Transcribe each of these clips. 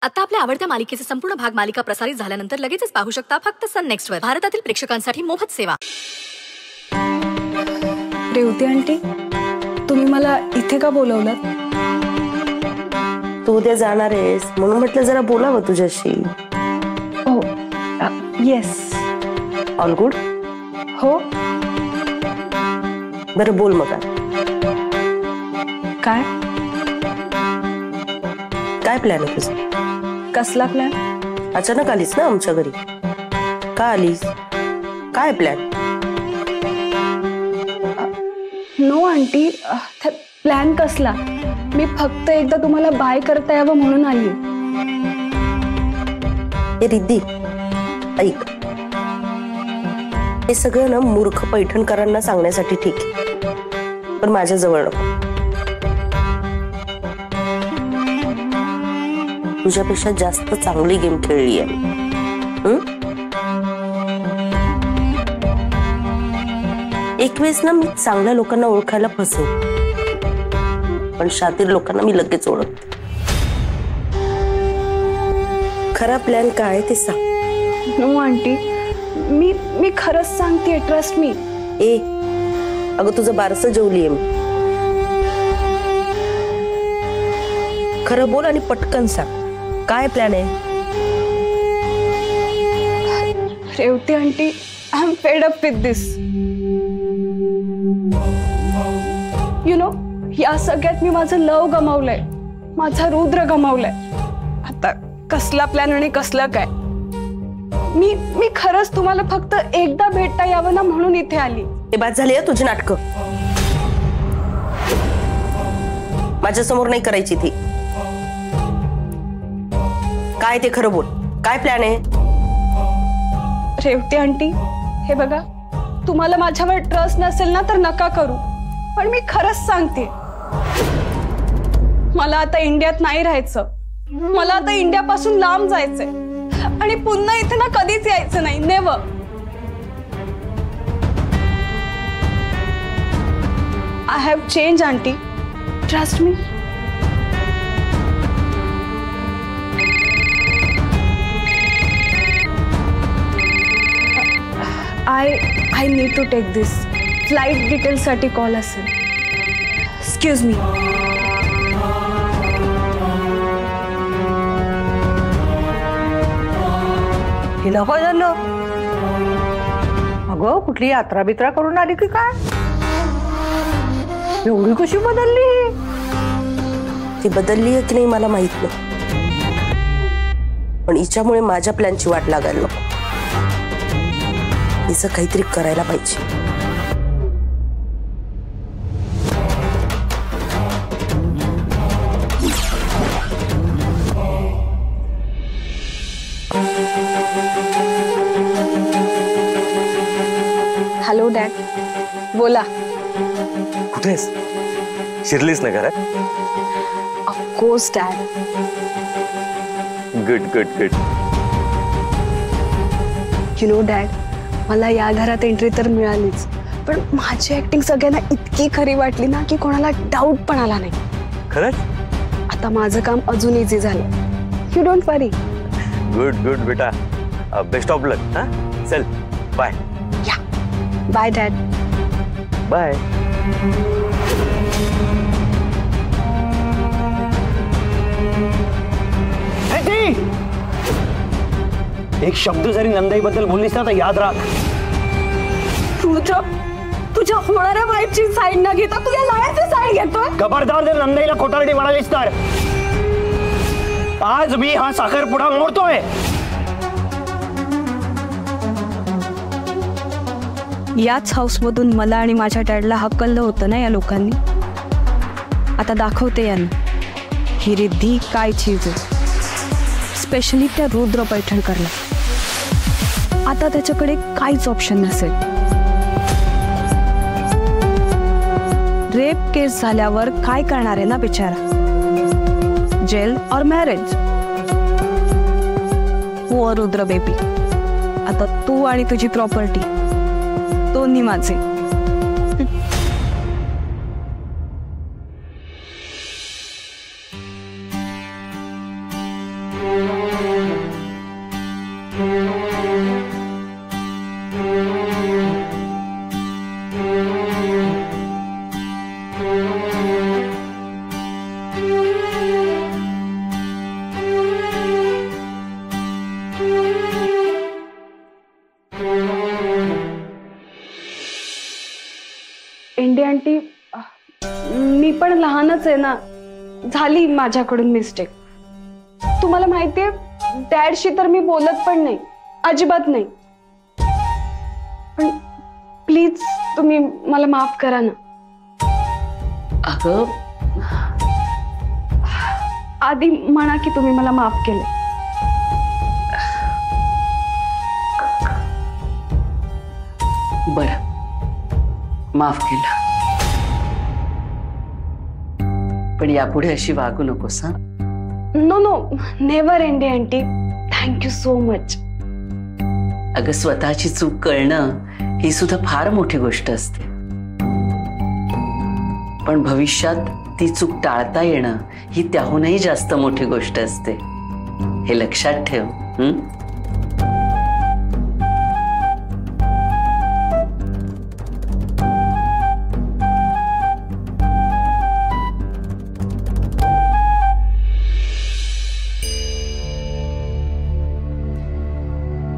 आता आपल्या आवडत्या मालिकेचे संपूर्ण भाग मालिका प्रसारित झाल्यानंतर लगेचच पाहू शकता फक्त सन नेक्स्ट वर. भारतातील प्रेक्षकांसाठी मोफत सेवा. रेवती आंटी, तुम्ही मला इथे का बोलवलं? तू उद्या जाणार आहेस म्हणून म्हटलं जरा बोलावं तुझ्याशी. हो, येस. All good? हो. बरं बोल मग. काय काय प्लॅन आहे तुझा? कसला प्लॅन? अचानक आलीस ना आमच्या घरी, का आलीस? काय प्लॅन? नो आंटी, प्लॅन कसला? मी फक्त एकदा तुम्हाला बाय करता यावं म्हणून आली. हे रिद्धी ऐक, हे सगळं ना मूर्ख पैठणकरांना सांगण्यासाठी ठीक आहे, पण माझ्या जवळ नको. तुझ्यापेक्षा जास्त चांगली गेम खेळली आहे. एक वेळेस ना मी चांगल्या लोकांना ओळखायला फसवे, पण शातीर लोकांना मी लगेच ओळखते. खरा प्लॅन काय ते सांग. नो आंटी, मी खरंच सांगते, ट्रस्ट मी. ए अगं तुझं बारसं जेवलीये मी. खरं बोल आणि पटकन सांग, काय प्लॅन आहे? Revati aunty, I am fed up with this. You know, या सगळ्यात मी माझं लव गमावलंय, माझा रुद्र गमावलाय. आता कसला प्लॅन आणि कसलं काय? मी खरंच तुम्हाला फक्त एकदा भेटता यावं ना म्हणून इथे आली. हे बाद झाली आहे तुझी नाटकं. माझ्या समोर नाही करायची ती. काय ते खरं बोल, काय प्लॅन आहे? रेवती आंटी, हे बघा, तुम्हाला माझ्यावर ट्रस्ट नसेल ना तर नका करू, पण मी खरंच सांगते, मला आता इंडियात नाही राहायचं. मला आता इंडियापासून लांब जायचंय आणि पुन्हा इथे ना कधीच यायचं नाही. Never. I have change aunty, trust me. I need to take this. Flight details साठी कॉल असेल. Excuse me. हिला काय झालं? अगं कुठली यात्रा बित्रा करून आली की काय? एवढी कशी बदलली? ती बदलली आहे की नाही मला माहित नाही, पण हिच्यामुळे माझ्या प्लॅनची वाट लागायला नको. हिचं काहीतरी करायला पाहिजे. हॅलो डॅड, बोला. कुठेस? शिरलीस ना घरात? Of course dad. Good good good. You know dad, मला या घरात एंट्री तर मिळालीच, पण माझी ऍक्टिंग सगळ्यांना इतकी खरी वाटली ना की कोणाला डाऊट पण आला नाही. खरंच? आता माझं काम अजून इझी झालं. You don't worry. Good good बेटा, बेस्ट ऑफ लक. हा चल, बाय. या बाय डॅड. बाय. एक शब्द जरी नंदाई बद्दल बोललीस ना तर याद राख. तुझ्या होणाऱ्या वाईफची साईड न घेता तुझ्या लायाची साईड घेतोय. खबरदार जर नंदाईला खोटारडी म्हणालीस तर आज मी हा साखरपुडा मोडतोय. याच हाऊसमधून मला आणि माझ्या डॅडला हकललं होतं ना या लोकांनी. आता दाखवते यांना ही रिद्धी काय चीज आहे, स्पेशली त्या रुद्र पैठणकरला. आता त्याच्याकडे काहीच ऑप्शन नसेल. रेप केस झाल्यावर काय करणार आहे ना बिचारा? जेल और मॅरेज? हो रुद्र बेबी, आता तू आणि तुझी प्रॉपर्टी दोन्ही माझे. इंडी आंटी, मी पण लहानच आहे ना, झाली माझ्याकडून मिस्टेक. तुम्हाला माहितीये डॅडशी तर मी बोलत पण नाही, अजिबात नाही. पण प्लीज तुम्ही मला माफ करा ना. अगं आधी म्हणा की तुम्ही मला माफ केले. बरं, माफ केलं, पण यापुढे अशी वागू नकोस हा. नो नो, नेव्हर इंडी आंटी, थँक्यू सो मच. अगं स्वतःची चूक कळणं ही सुद्धा फार मोठी गोष्ट असते, पण भविष्यात ती चूक टाळता येणं ही त्याहूनही जास्त मोठी गोष्ट असते, हे लक्षात ठेव.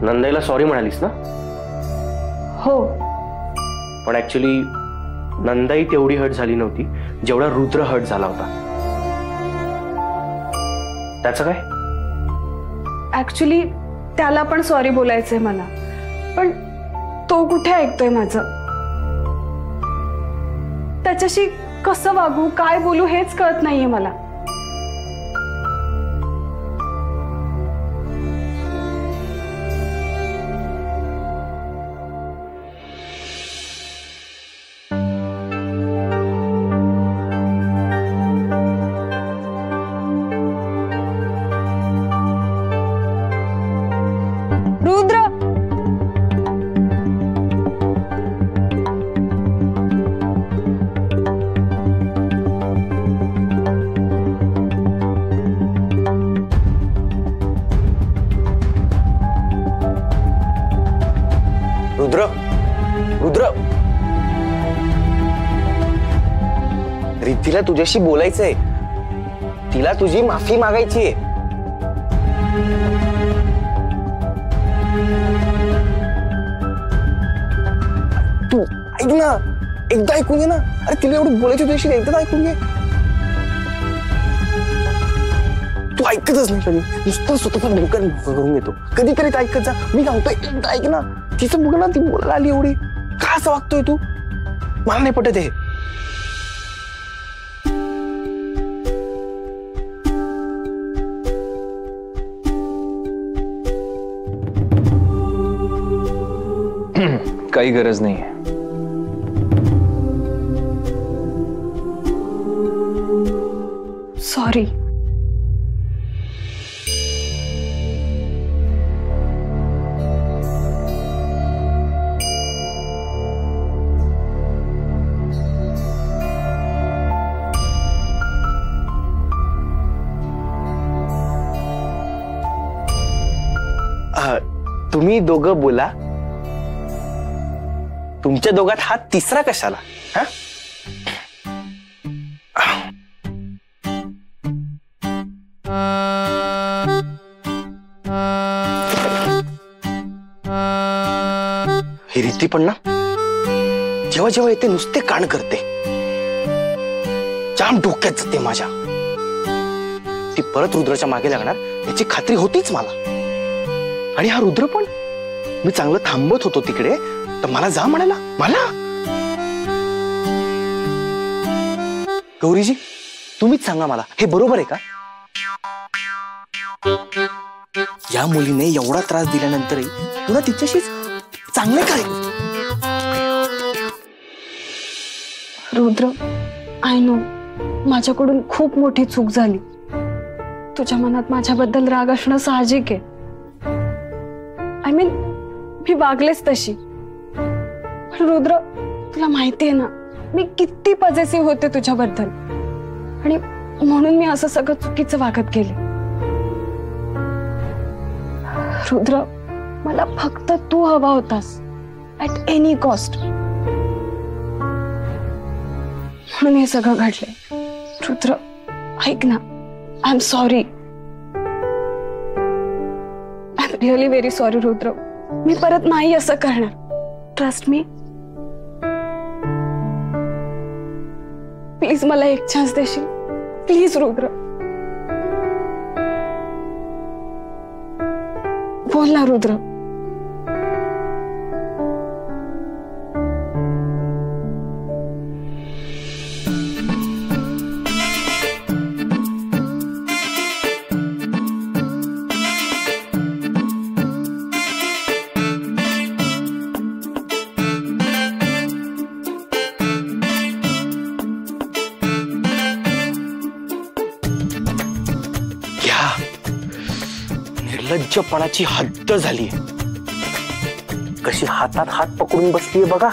नंदाईला सॉरी म्हणालीस ना? हो, पण ऍक्च्युली नंदाई तेवढी हर्ट झाली नव्हती जेवढा रुद्र हर्ट झाला होता. त्याचं काय? ऍक्च्युली त्याला पण सॉरी बोलायचंय मला, पण तो कुठे ऐकतोय माझं. त्याच्याशी कसं वागू, काय बोलू हेच कळत नाहीये मला. रुद्र, रुद्र, रुद्र, रिद्धीला तुझ्याशी बोलायचंय, तिला तुझी माफी मागायची आहे. तू ऐक ना, एकदा ऐकून घे ना. अरे तिला एवढं बोलायची तुझ्याशी, एकदा ऐकून घे. तू ऐकतच नाही कधी, नुसतं स्वतःचा डोक्यात करून घेतो. कधी कधी ऐकत जा, मी सांगतोय एकदा ऐक ना. तिचं बघ ना, ती बोलायला आली एवढी, का असं वागतोय तू? मला नाही पटत हे. काही गरज नाही. सॉरी. तुम्ही दोघं बोला. तुमच्या दोघात हा तिसरा कशाला? हा, ही रिद्धी पण ना जेव्हा जेव्हा येते नुसते कान करते, जाम डोक्यात जाते माझ्या. ती परत रुद्राच्या मागे लागणार याची खात्री होतीच मला. आणि हा रुद्र पण, मी चांगलं थांबत होतो तिकडे तर मला जा म्हणाला. मला गौरीजी तुम्हीच सांगा मला, हे बरोबर आहे का? या मुलीने एवढा त्रास दिल्यानंतरही तुला तिच्याशी चांगले काय? रुद्र, आय नो माझ्याकडून खूप मोठी चूक झाली. तुझ्या मनात माझ्याबद्दल राग असणं साहजिक आहे. आय मीन मी वागलेच तशी. पण रुद्र, तुला माहितीये ना मी किती पॉझिटिव्ह होते तुझ्याबद्दल, आणि म्हणून मी असं सगळं चुकीचं वागत गेले. रुद्र, मला फक्त तू हवा होतास ऍट एनी कॉस्ट, म्हणून हे सगळं घडलंय. रुद्र ऐक ना, I am sorry, I am really very sorry Rudra. मी परत नाही असं करणार, ट्रस्ट मी. प्लीज मला एक चान्स देशील, प्लीज रुद्र. बोल ना रुद्र. निर्लज्जपणाची हद्द झालीये. कशी हातात हात पकडून बसलीये बघा.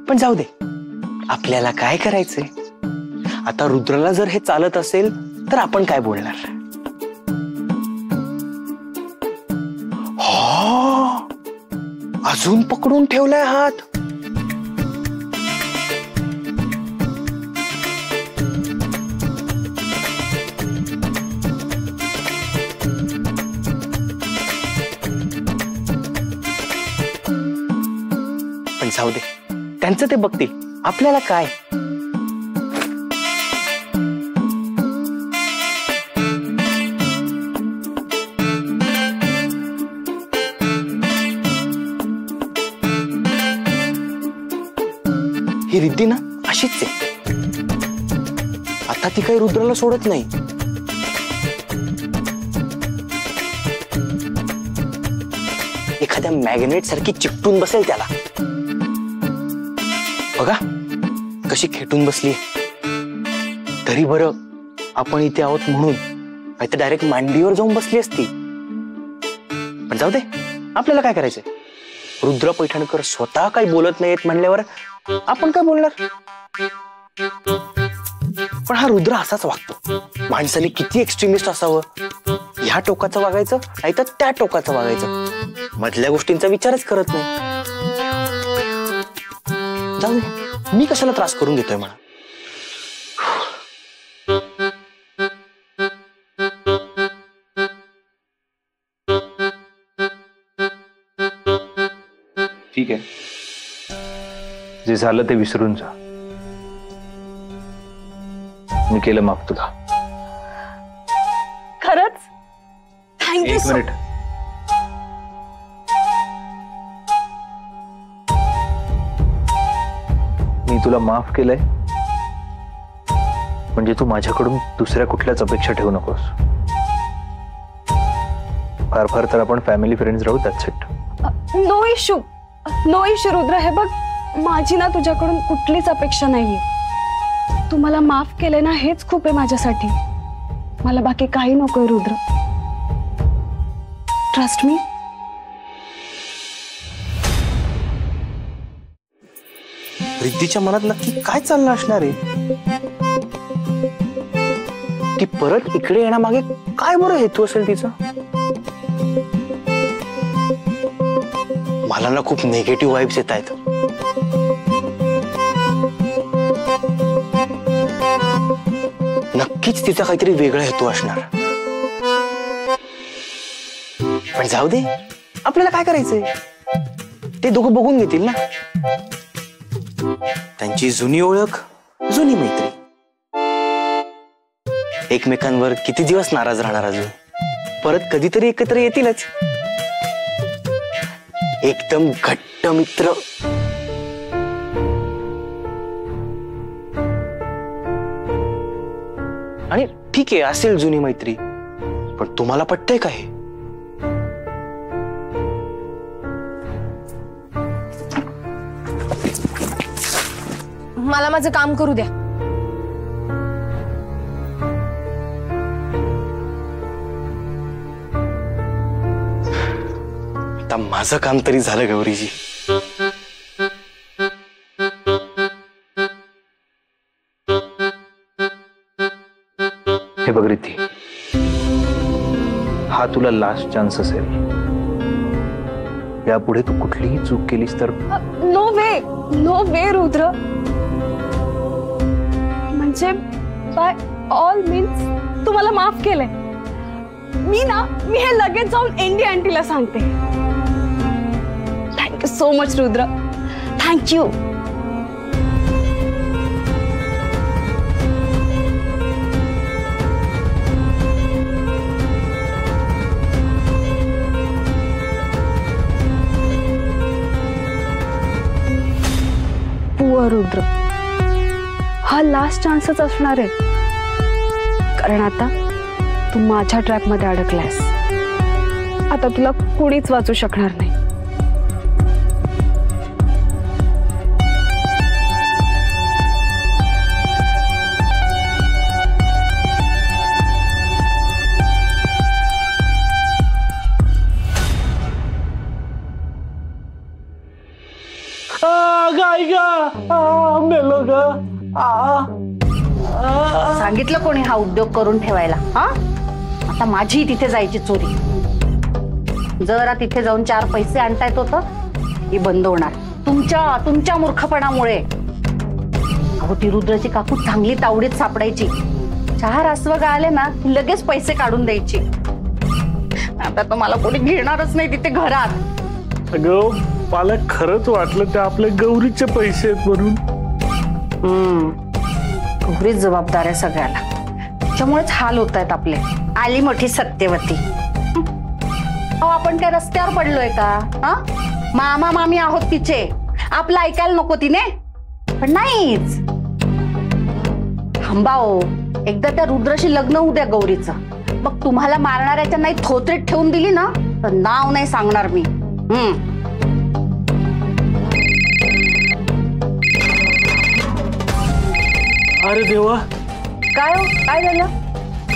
पण जाऊ दे, आपल्याला काय करायचंय आता. रुद्रला जर हे चालत असेल तर आपण काय बोलणार. हो, अजून पकडून ठेवलाय हात. जाऊ दे, त्यांचं ते बघतील, आपल्याला काय. ही रिद्धी ना अशीच आहे. आता ती काही रुद्राला सोडत नाही. एखाद्या मॅग्नेट सारखी चिकटून बसेल त्याला. बघा कशी खेटून बसली. तरी बरं आपण इथे आहोत म्हणून, नाही तर डायरेक्ट मांडीवर जाऊन बसली असती. पण जाऊ दे, आपल्याला काय करायचंय. रुद्र पैठणकर स्वतः काही बोलत नाहीत म्हणल्यावर आपण काय बोलणार. पण हा रुद्र असाच वागतो. माणसाने किती एक्स्ट्रीमिस्ट असावं. ह्या टोकाचं वागायचं, नाही तर त्या टोकाचं वागायचं. मधल्या गोष्टींचा विचारच करत नाही. जाऊ दे, मी कशाला त्रास करून घेतोय म्हणा. ठीक आहे, जे झालं ते विसरून जा. मी केलं माफ तुला. खरंच थँक्यू. एक मिनिट. मी तुला माफ केलंय म्हणजे तू माझ्याकडून दुसऱ्या कुठल्याच अपेक्षा ठेवू नकोस. फार फार तर आपण फॅमिली फ्रेंड्स राहू. That's it. No issue, no issue Rudra. हे बघ, माझी ना तुझ्याकडून कुठलीच अपेक्षा नाहीये. तू मला माफ केलंय ना, हेच खूप आहे माझ्यासाठी. मला बाकी काही नकोय रुद्र. Trust me. रिद्धीच्या मनात नक्की काय चाललं असणार आहे. ती परत इकडे येण्यामागे काय बरं हेतू असेल तिचा. मला ना खूप निगेटिव्ह वाइब्स येत आहेत. नक्कीच तिचा काहीतरी वेगळा हेतू असणार. पण जाऊ दे, आपल्याला काय करायचंय. ते दोघं बघून घेतील ना. त्यांची जुनी ओळख, जुनी मैत्री. एकमेकांवर किती दिवस नाराज राहणार अजून. परत कधीतरी एकत्र येतीलच. एकदम घट्ट मित्र. आणि ठीक आहे, असेल जुनी मैत्री, पण तुम्हाला पटतंय का हे. मला माझं काम करू द्या. आता माझं काम तरी झालं गौरीजी. हे बघ रिद्धी, हा तुला लास्ट चान्स असेल. यापुढे तू कुठलीही चूक केलीस तर नो वे रुद्र. म्हणजे बाय ऑल मीन्स तुम्हाला माफ केलंय. मी हे लगेच जाऊन एनडी आंटीला सांगते. Thank you so much Rudra, thank you. Rudra, हा लास्ट चान्सच असणार आहे. कारण आता तू माझ्या ट्रॅप मध्ये अडकलायस. आता तुला कोणीच वाचू शकणार नाही. सांगितलं कोणी हा उद्योग करून ठेवायला? हा, आता माझी तिथे जायची चोरी. जरा तिथे जाऊन 4 पैसे आणता येत होतं, ही बंद होणार तुमच्या मूर्खपणामुळे. अहो, ती रुद्राची काकू चांगली तावडीत सापडायची. 4 अस्वग आले ना, लगेच पैसे काढून द्यायची. आता तर मला कोणी घेणारच नाही तिथे घरात. अगं, मला खरंच वाटलं ते आपल्या गौरीचे पैसे आहेत म्हणून. गौरीच जबाबदार आहे सगळ्याला. त्याच्यामुळेच हाल होत आहेत आपले. आली मोठी सत्यवती. अहो, आपण काय रस्त्यावर पडलोय का? हा, मामा मामी आहोत तिचे. आपलं ऐकायला नको तिने? पण नाहीच. थांबाओ, एकदा त्या रुद्राशी लग्न होऊ द्या गौरीचं. मग तुम्हाला मारणाऱ्याच्या नाही थोतरीत ठेवून दिली ना, तर नाव नाही सांगणार मी. अरे देवा, काय झालं?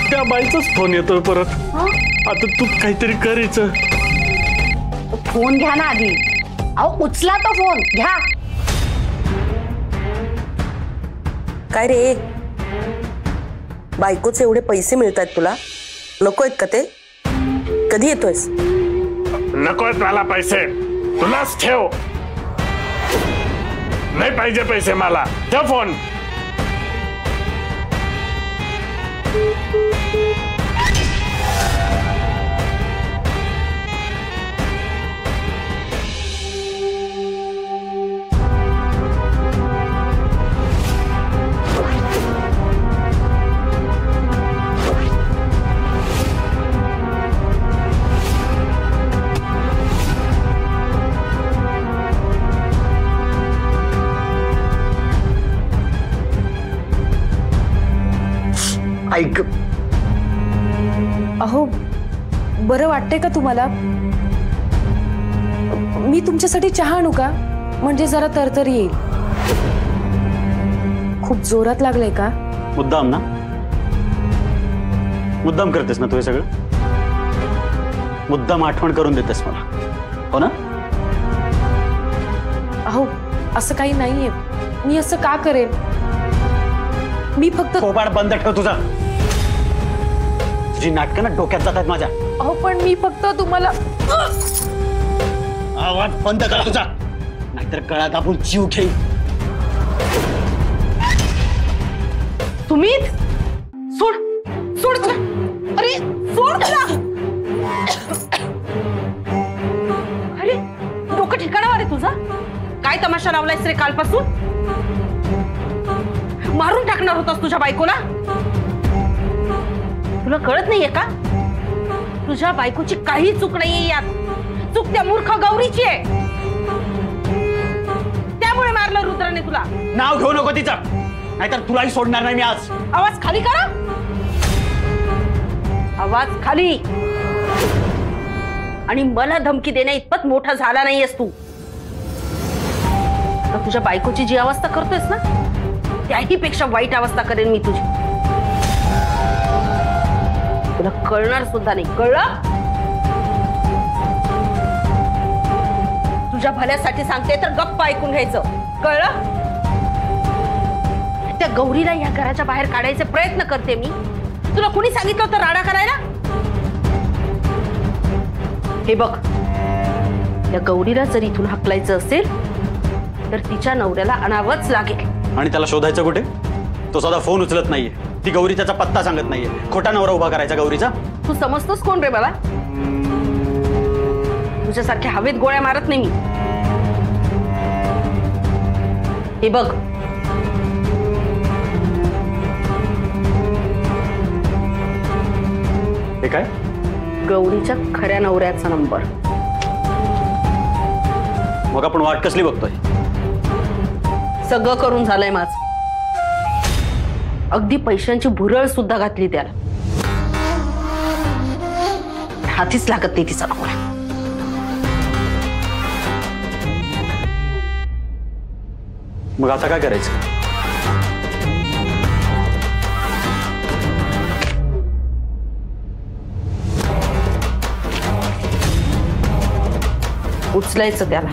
त्या बाईचाच फोन येतोय परत. आता तू काहीतरी करायचं. फोन घ्या ना आधी. अहो, उचला तो फोन घ्या. काय रे, बायकोचे एवढे पैसे मिळतात तुला? नको आहेत का ते? कधी येतोयस? नकोय मला पैसे, तुलाच ठेव. नाही पाहिजे पैसे मला. ठेव फोन. ऐक. अहो, बरं वाटतंय का तुम्हाला? मी तुमच्यासाठी चहा आणू का? म्हणजे जरा तरतरी येईल. खूप जोरात लागलंय का? मुद्दाम ना? मुद्दाम करतेस ना तू हे सगळं? मुद्दाम आठवण करून देतेस मला, हो ना? अहो, असं काही नाहीये. मी असं का करेन? मी फक्त थोबाड बंद ठेव तुझा. तुझी नाटकं ना डोक्यात जातात माझ्या. अहो, पण मी फक्त तुम्हाला. आवाज बंद कर तुझा, नाहीतर गळा दाबून जीव घेईन. तुम्ही सोड सोड. अरे सोड ना. अरे, डोकं ठिकाणावर आहे तुझा? काय तमाशा लावलायस रे कालपासून? मारून टाकणार होतास तुझ्या बायकोला? तुला कळत नाहीये का? तुझ्या बायकोची काही चूक नाहीये यात. चूक त्या मूर्ख गौरीची आहे. त्यामुळे मारलं रुद्राने तुला. नाव घेऊ नको तिचं, नाहीतर तुलाही सोडणार नाही मी आज. आवाज खाली करा. आवाज खाली. आणि मला धमकी देण्या इतपत मोठा झाला नाहीयेस तू. तुझ्या बायकोची जी अवस्था करतोयस ना, त्याही पेक्षा वाईट अवस्था करेन मी तुझी. तुला कळणार सुद्धा नाही. कळलं? तुझ्या भल्यासाठी सांगते तर गप्प ऐकून घ्यायचं. कळलं? त्या गौरीला या घराच्या बाहेर काढायचे प्रयत्न करते मी. तुला कुणी सांगितलं होतं राडा करायला? हे बघ, या गौरीला जर इथून हकलायचं असेल तर तिच्या नवऱ्याला आणावंच लागेल. आणि त्याला शोधायचं कुठे? तो साधा फोन उचलत नाहीये, ती गौरी त्याचा पत्ता सांगत नाहीये. खोटा नवरा उभा करायचा गौरीचा. तू समजतोस कोण रे बाबा? तुझ्यासारख्या हवेत गोळ्या मारत नाही मी. हे बघ, हे काय? गौरीच्या खऱ्या नवऱ्याचा नंबर. मग आपण वाट कसली बघतोय? सगळं करून झालंय माझ. अगदी पैशांची भुरळ सुद्धा घातली त्याला. हातीच लागत नाही तिचा नवरा. मग आता काय करायचं? उचलायचं त्याला